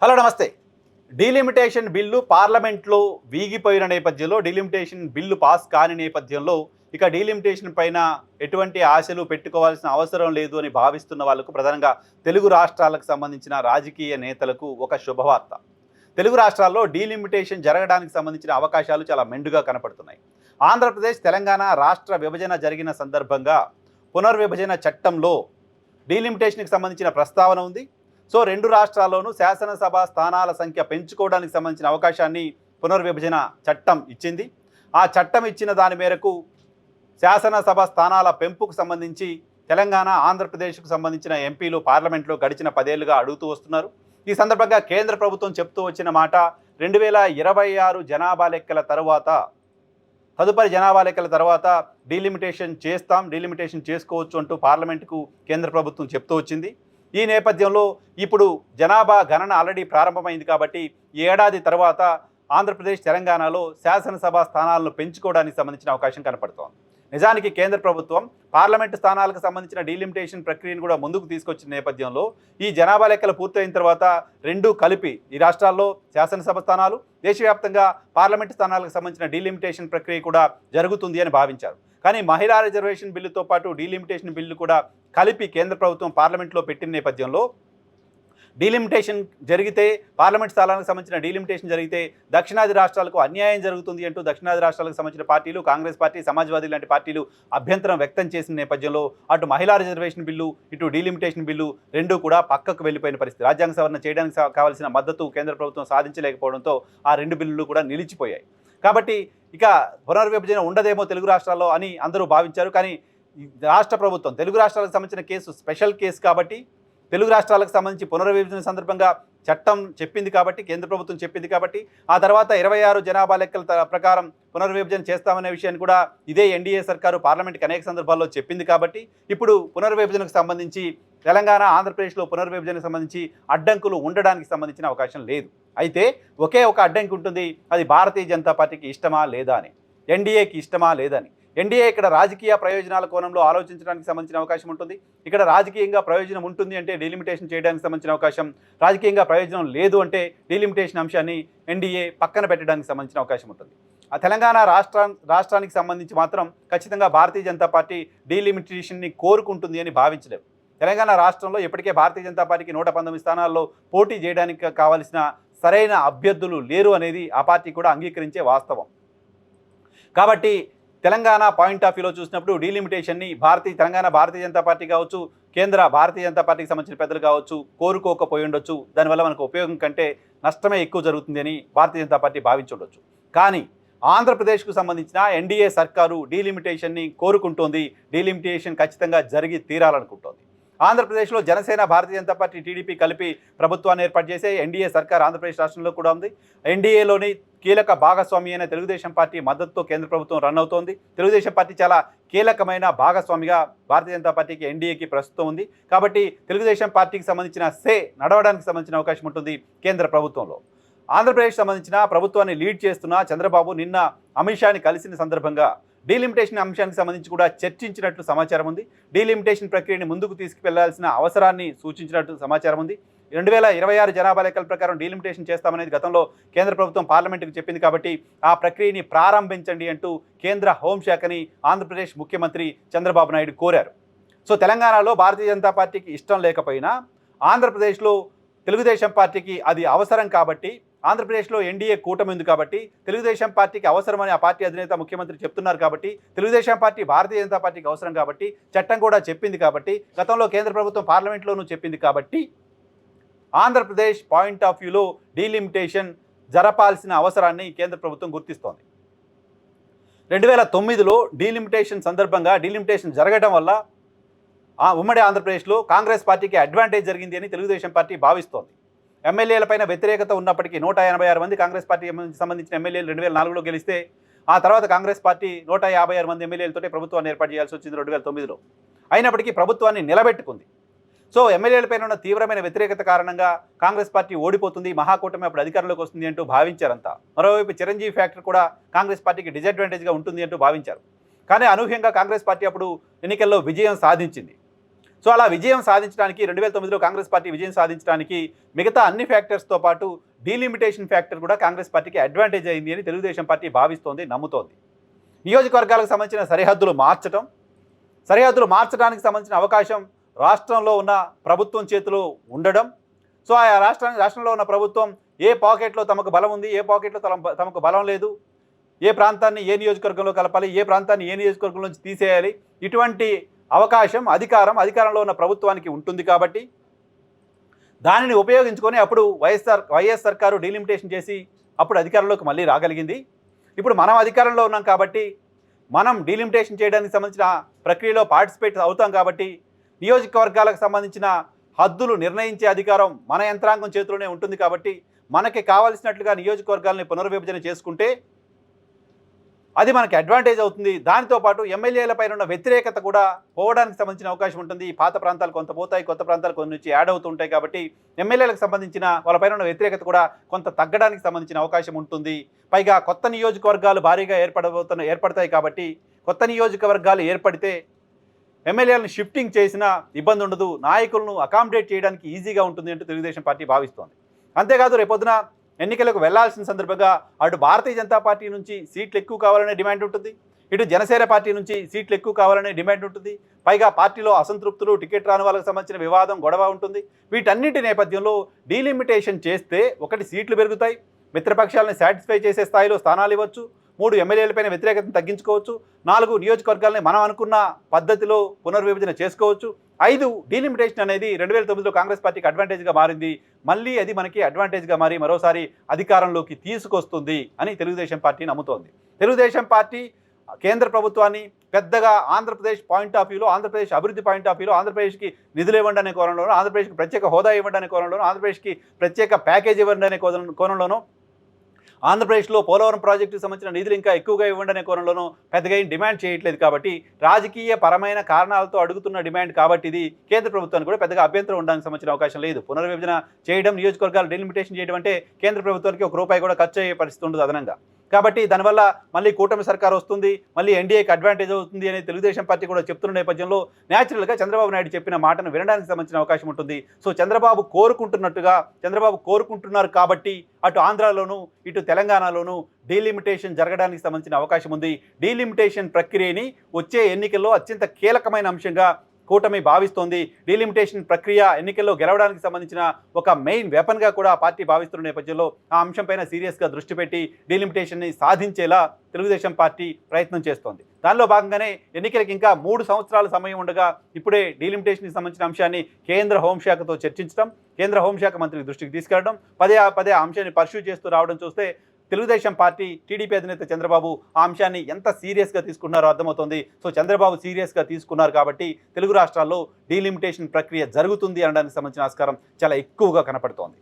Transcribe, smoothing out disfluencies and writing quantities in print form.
Hello నమస్తే. Delimitation bill పార్లమెంట్లో వీగిపోయిన నేపథ్యంలో, డీలిమిటేషన్ బిల్లు పాస్ కాని నేపథ్యంలో ఇక డీలిమిటేషన్ పైన ఎటువంటి ఆశలు పెట్టుకోవాల్సిన అవసరం లేదు అని భావిస్తున్న వాళ్ళకు, ప్రధానంగా తెలుగు రాష్ట్రాలకు సంబంధించిన రాజకీయ నేతలకు ఒక శుభవార్త. తెలుగు రాష్ట్రాల్లో డీలిమిటేషన్ జరగడానికి సంబంధించిన అవకాశాలు చాలా మెండుగా కనపడుతున్నాయి. ఆంధ్రప్రదేశ్, తెలంగాణ రాష్ట్ర విభజన జరిగిన సందర్భంగా పునర్విభజన చట్టంలో డీలిమిటేషన్కి సంబంధించిన ప్రస్తావన ఉంది. సో రెండు రాష్ట్రాల్లోనూ శాసనసభ స్థానాల సంఖ్య పెంచుకోవడానికి సంబంధించిన అవకాశాన్ని పునర్విభజన చట్టం ఇచ్చింది. ఆ చట్టం ఇచ్చిన దాని మేరకు శాసనసభ స్థానాల పెంపుకు సంబంధించి తెలంగాణ, ఆంధ్రప్రదేశ్కు సంబంధించిన ఎంపీలు పార్లమెంట్లో గడిచిన 10 ఏళ్లుగా అడుగుతూ వస్తున్నారు. ఈ సందర్భంగా కేంద్ర ప్రభుత్వం చెప్తూ వచ్చిన మాట, 2026 జనాభా లెక్కల తర్వాత, తదుపరి జనాభా లెక్కల తర్వాత డీలిమిటేషన్ చేసుకోవచ్చు అంటూ పార్లమెంటుకు కేంద్ర ప్రభుత్వం చెప్తూ వచ్చింది. ఈ నేపథ్యంలో ఇప్పుడు జనాభా గణన ఆల్రెడీ ప్రారంభమైంది కాబట్టి ఏడాది తర్వాత ఆంధ్రప్రదేశ్, తెలంగాణలో శాసనసభ స్థానాలను పెంచుకోవడానికి సంబంధించిన అవకాశం కనపడుతోంది. నిజానికి కేంద్ర ప్రభుత్వం పార్లమెంటు స్థానాలకు సంబంధించిన డీలిమిటేషన్ ప్రక్రియను కూడా ముందుకు తీసుకొచ్చిన నేపథ్యంలో ఈ జనాభా లెక్కలు పూర్తయిన తర్వాత రెండూ కలిపి ఈ రాష్ట్రాల్లో శాసనసభ స్థానాలు, దేశవ్యాప్తంగా పార్లమెంటు స్థానాలకు సంబంధించిన డీలిమిటేషన్ ప్రక్రియ కూడా జరుగుతుంది అని భావించారు. కానీ మహిళా రిజర్వేషన్ బిల్లుతో పాటు డీలిమిటేషన్ బిల్లు కూడా కలిపి కేంద్ర ప్రభుత్వం పార్లమెంట్లో పెట్టిన నేపథ్యంలో డీలిమిటేషన్ జరిగితే, పార్లమెంట్ స్థానాలకు సంబంధించిన డీలిమిటేషన్ జరిగితే దక్షిణాది రాష్ట్రాలకు అన్యాయం జరుగుతుంది అంటూ దక్షిణాది రాష్ట్రాలకు సంబంధించిన పార్టీలు, కాంగ్రెస్ పార్టీ, సమాజ్వాదీ లాంటి పార్టీలు అభ్యంతరం వ్యక్తం చేసిన నేపథ్యంలో అటు మహిళా రిజర్వేషన్ బిల్లు, ఇటు డీలిమిటేషన్ బిల్లు రెండూ కూడా పక్కకు వెళ్ళిపోయిన పరిస్థితి. రాజ్యాంగ సవరణ చేయడానికి కావాల్సిన మద్దతు కేంద్ర ప్రభుత్వం సాధించలేకపోవడంతో ఆ రెండు బిల్లులు కూడా నిలిచిపోయాయి. కాబట్టి ఇక పునర్విభజన ఉండదేమో తెలుగు రాష్ట్రాల్లో అని అందరూ భావించారు. కానీ రాష్ట్ర ప్రభుత్వం తెలుగు రాష్ట్రాలకు సంబంధించిన కేసు స్పెషల్ కేసు కాబట్టి, తెలుగు రాష్ట్రాలకు సంబంధించి పునర్విభజన సందర్భంగా చట్టం చెప్పింది కాబట్టి, కేంద్ర ప్రభుత్వం చెప్పింది కాబట్టి, ఆ తర్వాత 26 జనాభా లెక్కల ప్రకారం పునర్విభజన చేస్తామనే విషయాన్ని కూడా ఇదే ఎన్డీఏ సర్కారు పార్లమెంట్కి అనేక సందర్భాల్లో చెప్పింది కాబట్టి, ఇప్పుడు పునర్విభజనకు సంబంధించి తెలంగాణ, ఆంధ్రప్రదేశ్లో పునర్విభజనకు సంబంధించి అడ్డంకులు ఉండడానికి సంబంధించిన అవకాశం లేదు. అయితే ఒకే ఒక అడ్డంకి ఉంటుంది, అది భారతీయ జనతా పార్టీకి ఇష్టమా లేదా అని, ఎన్డీఏకి ఇష్టమా లేదని. ఎన్డీఏ ఇక్కడ రాజకీయ ప్రయోజనాల కోణంలో ఆలోచించడానికి సంబంధించిన అవకాశం ఉంటుంది. ఇక్కడ రాజకీయంగా ప్రయోజనం ఉంటుంది అంటే డీలిమిటేషన్ చేయడానికి సంబంధించిన అవకాశం, రాజకీయంగా ప్రయోజనం లేదు అంటే డీలిమిటేషన్ అంశాన్ని ఎన్డీఏ పక్కన పెట్టడానికి సంబంధించిన అవకాశం ఉంటుంది. ఆ తెలంగాణ రాష్ట్రానికి సంబంధించి మాత్రం ఖచ్చితంగా భారతీయ జనతా పార్టీ డీలిమిటేషన్ని కోరుకుంటుంది అని భావించలేము. తెలంగాణ రాష్ట్రంలో ఇప్పటికే భారతీయ జనతా పార్టీకి 119 స్థానాల్లో పోటీ చేయడానికి కావాల్సిన సరైన అభ్యర్థులు లేరు అనేది ఆ పార్టీ కూడా అంగీకరించే వాస్తవం. కాబట్టి తెలంగాణ పాయింట్ ఆఫ్ వ్యూలో చూసినప్పుడు డీలిమిటేషన్ని తెలంగాణ భారతీయ జనతా పార్టీ కావచ్చు, కేంద్ర భారతీయ జనతా పార్టీకి సంబంధించిన పెద్దలు కావచ్చు కోరుకోకపోయి ఉండొచ్చు. దానివల్ల మనకు ఉపయోగం కంటే నష్టమే ఎక్కువ జరుగుతుంది అని భారతీయ జనతా పార్టీ భావించుండొచ్చు. కానీ ఆంధ్రప్రదేశ్కు సంబంధించిన ఎన్డీఏ సర్కారు డీలిమిటేషన్ని కోరుకుంటోంది. డీలిమిటేషన్ ఖచ్చితంగా జరిగి తీరాలనుకుంటోంది. ఆంధ్రప్రదేశ్లో జనసేన, భారతీయ జనతా పార్టీ, టీడీపీ కలిపి ప్రభుత్వాన్ని ఏర్పాటు చేసే ఎన్డీఏ సర్కార్ ఆంధ్రప్రదేశ్ రాష్ట్రంలో కూడా ఉంది. ఎన్డీఏలోని కీలక భాగస్వామి అయిన తెలుగుదేశం పార్టీ మద్దతుతో కేంద్ర ప్రభుత్వం రన్ అవుతోంది. తెలుగుదేశం పార్టీ చాలా కీలకమైన భాగస్వామిగా భారతీయ జనతా పార్టీకి, ఎన్డీఏకి ప్రస్తుతం ఉంది. కాబట్టి తెలుగుదేశం పార్టీకి సంబంధించిన నడవడానికి సంబంధించిన అవకాశం ఉంటుంది కేంద్ర ప్రభుత్వంలో. ఆంధ్రప్రదేశ్ సంబంధించిన ప్రభుత్వాన్ని లీడ్ చేస్తున్న చంద్రబాబు నిన్న అమిత్ షాని కలిసిన సందర్భంగా డీలిమిటేషన్ అంశానికి సంబంధించి కూడా చర్చించినట్లు సమాచారం ఉంది. డీలిమిటేషన్ ప్రక్రియని ముందుకు తీసుకువెళ్లాల్సిన అవసరాన్ని సూచించినట్టు సమాచారం ఉంది. 2026 జనాభా లెక్కల ప్రకారం డీలిమిటేషన్ చేస్తామనేది గతంలో కేంద్ర ప్రభుత్వం పార్లమెంటుకు చెప్పింది కాబట్టి ఆ ప్రక్రియని ప్రారంభించండి అంటూ కేంద్ర హోంశాఖని ఆంధ్రప్రదేశ్ ముఖ్యమంత్రి చంద్రబాబు నాయుడు కోరారు. సో తెలంగాణలో భారతీయ జనతా పార్టీకి ఇష్టం లేకపోయినా ఆంధ్రప్రదేశ్లో తెలుగుదేశం పార్టీకి అది అవసరం కాబట్టి, ఆంధ్రప్రదేశ్లో ఎన్డీఏ కూటమి ఉంది కాబట్టి, తెలుగుదేశం పార్టీకి అవసరమని ఆ పార్టీ అధినేత ముఖ్యమంత్రి చెప్తున్నారు కాబట్టి, తెలుగుదేశం పార్టీ భారతీయ జనతా పార్టీకి అవసరం కాబట్టి, చట్టం కూడా చెప్పింది కాబట్టి, గతంలో కేంద్ర ప్రభుత్వం పార్లమెంట్లోనూ చెప్పింది కాబట్టి, ఆంధ్రప్రదేశ్ పాయింట్ ఆఫ్ వ్యూలో డీలిమిటేషన్ జరపాల్సిన అవసరాన్ని కేంద్ర ప్రభుత్వం గుర్తిస్తోంది. 2009లో డీలిమిటేషన్ సందర్భంగా డీలిమిటేషన్ జరగడం వల్ల ఉమ్మడి ఆంధ్రప్రదేశ్లో కాంగ్రెస్ పార్టీకి అడ్వాంటేజ్ జరిగింది అని తెలుగుదేశం పార్టీ భావిస్తోంది. ఎమ్మెల్యేలపైన వ్యతిరేకత ఉన్నప్పటికీ 186 మంది కాంగ్రెస్ పార్టీ సంబంధించిన ఎమ్మెల్యేలు 2004లో గెలిస్తే, ఆ తర్వాత కాంగ్రెస్ పార్టీ 156 మంది ఎమ్మెల్యేలతోటే ప్రభుత్వాన్ని ఏర్పాటు చేయాల్సి వచ్చింది 2009లో. అయినప్పటికీ ప్రభుత్వాన్ని నిలబెట్టుకుంది. సో ఎమ్మెల్యేలపైన ఉన్న తీవ్రమైన వ్యతిరేకత కారణంగా కాంగ్రెస్ పార్టీ ఓడిపోతుంది, మహాకూటమి అప్పుడు అధికారంలోకి వస్తుంది అంటూ భావించారంతా. మరోవైపు చిరంజీవి ఫ్యాక్టర్ కూడా కాంగ్రెస్ పార్టీకి డిసడ్వాంటేజ్గా ఉంటుంది అంటూ భావించారు. కానీ అనూహ్యంగా కాంగ్రెస్ పార్టీ అప్పుడు ఎన్నికల్లో విజయం సాధించింది. సో అలా విజయం సాధించడానికి 2009లో కాంగ్రెస్ పార్టీ విజయం సాధించడానికి మిగతా అన్ని ఫ్యాక్టర్స్తో పాటు డీలిమిటేషన్ ఫ్యాక్టర్ కూడా కాంగ్రెస్ పార్టీకి అడ్వాంటేజ్ అయింది అని తెలుగుదేశం పార్టీ భావిస్తోంది, నమ్ముతోంది. నియోజకవర్గాలకు సంబంధించిన సరిహద్దులు మార్చడానికి సంబంధించిన అవకాశం రాష్ట్రంలో ఉన్న ప్రభుత్వం చేతిలో ఉండడం. సో ఆ రాష్ట్రంలో ఉన్న ప్రభుత్వం ఏ పాకెట్లో తమకు బలం ఉంది, ఏ పాకెట్లో తమకు బలం లేదు, ఏ ప్రాంతాన్ని ఏ నియోజకవర్గంలో కలపాలి, ఏ ప్రాంతాన్ని ఏ నియోజకవర్గం నుంచి తీసేయాలి, ఇటువంటి అవకాశం అధికారంలో ఉన్న ప్రభుత్వానికి ఉంటుంది. కాబట్టి దానిని ఉపయోగించుకొని అప్పుడు వైఎస్ సర్కారు డీలిమిటేషన్ చేసి అప్పుడు అధికారంలోకి మళ్ళీ రాగలిగింది. ఇప్పుడు మనం అధికారంలో ఉన్నాం కాబట్టి మనం డీలిమిటేషన్ చేయడానికి సంబంధించిన ప్రక్రియలో పార్టిసిపేట్ అవుతాం. కాబట్టి నియోజకవర్గాలకు సంబంధించిన హద్దులు నిర్ణయించే అధికారం మన యంత్రాంగం చేతిలోనే ఉంటుంది. కాబట్టి మనకి కావలసినట్లుగా నియోజకవర్గాలని పునర్విభజన చేసుకుంటే అది మనకి అడ్వాంటేజ్ అవుతుంది. దానితో పాటు ఎమ్మెల్యేలపైన ఉన్న వ్యతిరేకత కూడా పోవడానికి సంబంధించిన అవకాశం ఉంటుంది. పాత ప్రాంతాలు కొంత పోతాయి, కొత్త ప్రాంతాలు కొన్ని నుంచి యాడ్ అవుతుంటాయి. కాబట్టి ఎమ్మెల్యేలకు సంబంధించిన వాళ్ళపైన ఉన్న వ్యతిరేకత కూడా కొంత తగ్గడానికి సంబంధించిన అవకాశం ఉంటుంది. పైగా కొత్త నియోజకవర్గాలు భారీగా ఏర్పడతాయి. కాబట్టి కొత్త నియోజకవర్గాలు ఏర్పడితే ఎమ్మెల్యేలను షిఫ్టింగ్ చేసినా ఇబ్బంది ఉండదు, నాయకులను అకామిడేట్ చేయడానికి ఈజీగా ఉంటుంది అంటూ తెలుగుదేశం పార్టీ భావిస్తోంది. అంతేకాదు రేపొద్దున ఎన్నికలకు వెళ్లాల్సిన సందర్భంగా అటు భారతీయ జనతా పార్టీ నుంచి సీట్లు ఎక్కువ కావాలనే డిమాండ్ ఉంటుంది, ఇటు జనసేన పార్టీ నుంచి సీట్లు ఎక్కువ కావాలనే డిమాండ్ ఉంటుంది. పైగా పార్టీలో అసంతృప్తులు, టికెట్ రాని వాళ్ళకి సంబంధించిన వివాదం, గొడవ ఉంటుంది. వీటన్నిటి నేపథ్యంలో డీలిమిటేషన్ చేస్తే 1 సీట్లు పెరుగుతాయి, మిత్రపక్షాలను సాటిస్ఫై చేసే స్థాయిలో స్థానాలు ఇవ్వచ్చు, 3 ఎమ్మెల్యేలపైన వ్యతిరేకతను తగ్గించుకోవచ్చు, 4 నియోజకవర్గాలని మనం అనుకున్న పద్ధతిలో పునర్విభజన చేసుకోవచ్చు, 5 డీలిమిటేషన్ అనేది 2009లో కాంగ్రెస్ పార్టీకి అడ్వాంటేజ్గా మారింది. మళ్ళీ అది మనకి అడ్వాంటేజ్గా మారి మరోసారి అధికారంలోకి తీసుకొస్తుంది అని తెలుగుదేశం పార్టీ నమ్ముతోంది. తెలుగుదేశం పార్టీ కేంద్ర ప్రభుత్వాన్ని పెద్దగా ఆంధ్రప్రదేశ్ పాయింట్ ఆఫ్ వ్యూలో, ఆంధ్రప్రదేశ్ అభివృద్ధి పాయింట్ ఆఫ్ వ్యూలో, ఆంధ్రప్రదేశ్కి నిధులు ఇవ్వండి అనే కోణంలోనూ, ఆంధ్రప్రదేశ్కి ప్రత్యేక హోదా ఇవ్వండి అనే కోణంలోనూ, ఆంధ్రప్రదేశ్కి ప్రత్యేక ప్యాకేజ్ ఇవ్వండి అనే కోణంలోనూ, ఆంధ్రప్రదేశ్లో పోలవరం ప్రాజెక్టుకు సంబంధించిన నిధులు ఇంకా ఎక్కువగా ఇవ్వండి అనే కోణంలోనూ పెద్దగా ఏం డిమాండ్ చేయట్లేదు. కాబట్టి రాజకీయ పరమైన కారణాలతో అడుగుతున్న డిమాండ్ కాబట్టి ఇది కేంద్ర ప్రభుత్వానికి కూడా పెద్దగా అభ్యంతరం ఉండడానికి సంబంధించిన అవకాశం లేదు. పునర్విభజన చేయడం, నియోజకవర్గాలు డెలిమిటేషన్ చేయడం అంటే కేంద్ర ప్రభుత్వానికి ₹1 కూడా ఖర్చు అయ్యే పరిస్థితి ఉండదు అదనంగా. కాబట్టి దానివల్ల మళ్ళీ కూటమి సర్కారు వస్తుంది, మళ్ళీ ఎన్డీఏకి అడ్వాంటేజ్ అవుతుంది అని తెలుగుదేశం పార్టీ కూడా చెప్తున్న నేపథ్యంలో న్యాచురల్గా చంద్రబాబు నాయుడు చెప్పిన మాటను వినడానికి సంబంధించిన అవకాశం ఉంటుంది. సో చంద్రబాబు కోరుకుంటున్నారు కాబట్టి అటు ఆంధ్రాలోనూ ఇటు తెలంగాణలోనూ డీలిమిటేషన్ జరగడానికి సంబంధించిన అవకాశం ఉంది. డీలిమిటేషన్ ప్రక్రియని వచ్చే ఎన్నికల్లో అత్యంత కీలకమైన అంశంగా కూటమి భావిస్తోంది. డీలిమిటేషన్ ప్రక్రియ ఎన్నికల్లో గెలవడానికి సంబంధించిన ఒక మెయిన్ వెపన్గా కూడా పార్టీ భావిస్తున్న నేపథ్యంలో ఆ అంశంపైన సీరియస్గా దృష్టి పెట్టి డీలిమిటేషన్ని సాధించేలా తెలుగుదేశం పార్టీ ప్రయత్నం చేస్తోంది. దానిలో భాగంగానే ఎన్నికలకి ఇంకా 3 సంవత్సరాల సమయం ఉండగా ఇప్పుడే డీలిమిటేషన్కి సంబంధించిన అంశాన్ని కేంద్ర హోంశాఖతో చర్చించడం, కేంద్ర హోంశాఖ మంత్రి దృష్టికి తీసుకెళ్లడం, పదే ఆ అంశాన్ని పర్స్యూ చేస్తూ రావడం చూస్తే తెలుగుదేశం పార్టీ, టీడీపీ అధినేత చంద్రబాబు ఆ అంశాన్ని ఎంత సీరియస్గా తీసుకున్నారో అర్థమవుతోంది. సో చంద్రబాబు సీరియస్గా తీసుకున్నారు కాబట్టి తెలుగు రాష్ట్రాల్లో డీలిమిటేషన్ ప్రక్రియ జరుగుతుంది అనడానికి సంబంధించిన ఆస్కారం చాలా ఎక్కువగా కనపడుతోంది.